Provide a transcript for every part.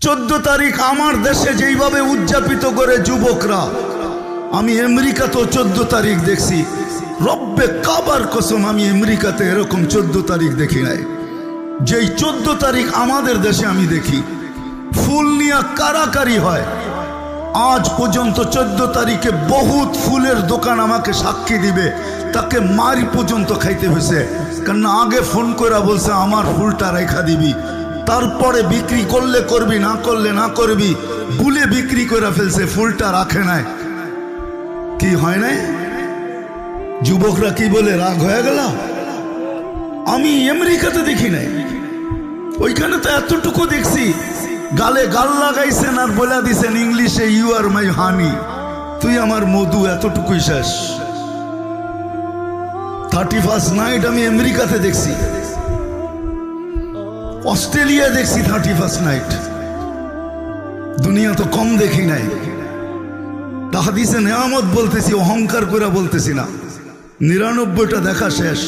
14 তারিখ আমার দেশে যেইভাবে উদযাপিত করে যুবকরা, আমি আমেরিকাতেও 14 তারিখ দেখছি। রব্বে কাবার কসম, আমি আমেরিকাতে এরকম 14 তারিখ দেখি নাই। যেই 14 তারিখ আমাদের দেশে আমি দেখি, ফুল নিয়ে কারাকারি হয়। আজ পর্যন্ত 14 তারিখে বহুত ফুলের দোকান আমাকে সাক্ষী দিবে, তাকে মারি পর্যন্ত খাইতে হয়েছে। কারণ আগে ফোন করে বলছে আমার ফুলটা রেখা দিবি, তারপরে বিক্রি করলে করবি, না করলে না করবি, ভুলে বিক্রি করে ফেলছে, ফুলটা রাখে নাই। কি হয় নাই? যুবকরা কি বলে রাগ হয়ে গেল? আমি আমেরিকাতে দেখি নাই, ওইখানে তো এতটুকু দেখছি, গালে গাল লাগাইছেন আর বলে দিছেন ইংলিশে, ইউ আর মাই হানি, তুই আমার মধু, এতটুকুই শেষ। 31st নাইট আমি আমেরিকাতে দেখছি, অস্ট্রেলিয়া দেখছি 31st নাইট। দুনিয়া তো কম দেখি নাই। হাদিসে নেয়ামত বলতেছি, অহংকার করে বলতেছি না। 99টা দেখা শেষ,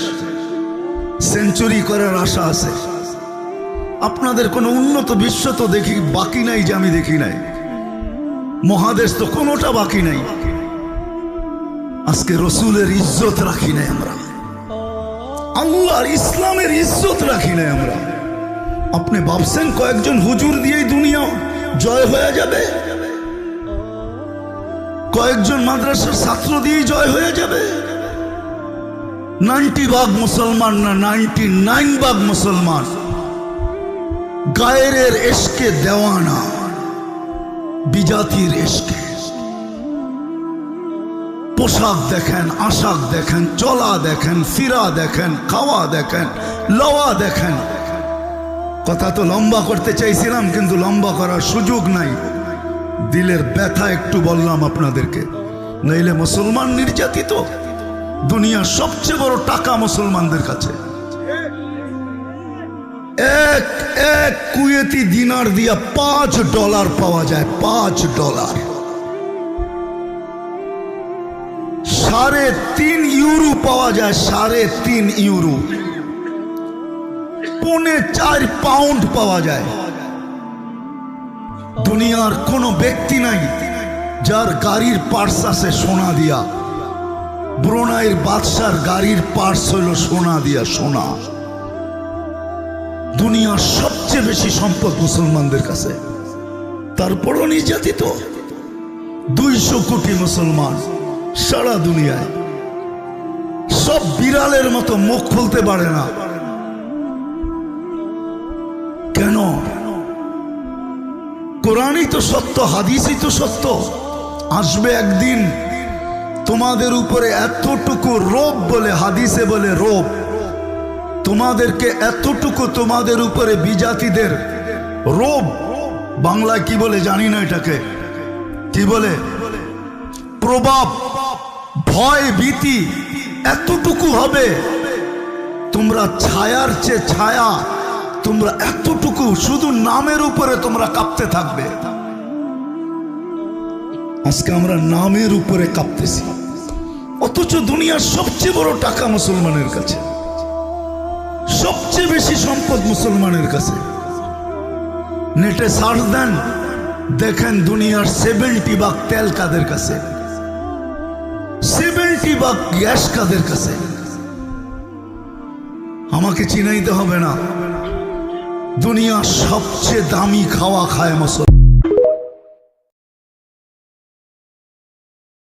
সেঞ্চুরি করার আশা আছে। আপনাদের কোনো উন্নত বিশ্ব তো দেখি বাকি নাই যে আমি দেখি নাই, মহাদেশ তো কোনোটা বাকি নাই। আজকে রসুলের ইজ্জত রাখি নাই আমরা, আল্লাহর ইসলামের ইজ্জত রাখি নাই আমরা। আপনি ভাবছেন কয়েকজন হুজুর দিয়েই দুনিয়া জয় হয়ে যাবে? কয়েকজন মাদ্রাসার ছাত্র দিয়েই জয় হয়ে যাবে? 90 মুসলমান না, 99 মুসলমান গায়ের এশকে দেওয়ানা, বিজাতির এশকে। পোশাক দেখেন, আশাক দেখেন, চলা দেখেন, ফিরা দেখেন, খাওয়া দেখেন, লওয়া দেখেন। কথা তো লম্বা করতে চাইছিলাম, কিন্তু লম্বা করার সুযোগ নাই। দিলের ব্যথা একটু বললাম আপনাদেরকে, নইলে মুসলমান নির্যাতিত। দুনিয়ার সবচেয়ে বড় টাকা মুসলমানদের কাছে। এক এক কুয়েতি দিনার দিয়া $5 পাওয়া যায়, $5। 3.5 ইউরো পাওয়া যায়, 3.5 ইউরো। 4.5 পাউন্ড পাওয়া যায়। দুনিয়ার কোনো ব্যক্তি নাই যার গাড়ির পার্স আছে সোনা দিয়া। ব্রুনাইয়ের বাদশার গাড়ির পার্স হইল সোনা দিয়া, সোনা। দুনিয়ার সবচেয়ে বেশি সম্পদ মুসলমানদের কাছে, তারপরও নির্যাতিত। 200 কোটি মুসলমান সারা দুনিয়ায়, সব বিড়ালের মতো মুখ খুলতে পারে না। কেন? কোরআনই তো সত্য, হাদিসই তো সত্য। আসবে একদিন তোমাদের উপরে এতটুকু রোব, বলে হাদিসে বলে রোব, তোমাদেরকে এতটুকু তোমাদের উপরে বিজাতিদের রোব, বাংলায় কি বলে জানি না, এটাকে কি বলে, প্রভাব, ভয়, ভীতি এতটুকু হবে, তোমরা ছায়ার চেয়ে ছায়া, তোমরা এতটুকু শুধু নামের উপরে তোমরা কাঁপতে থাকবে। আজকে আমরা নামের উপরে কাঁপতেছি, অথচ দুনিয়ার সবচেয়ে বড় টাকা মুসলমানের কাছে, সবচেয়ে বেশি সম্পদ মুসলমানের কাছে। নেটে সার্চ দেন, দেখেন দুনিয়ার 70% তেল কাদের কাছে, 70% গ্যাস কাদের কাছে। আমাকে চিনাইতে হবে না, দুনিয়ার সবচেয়ে দামি খাওয়া খায় মুসলমান।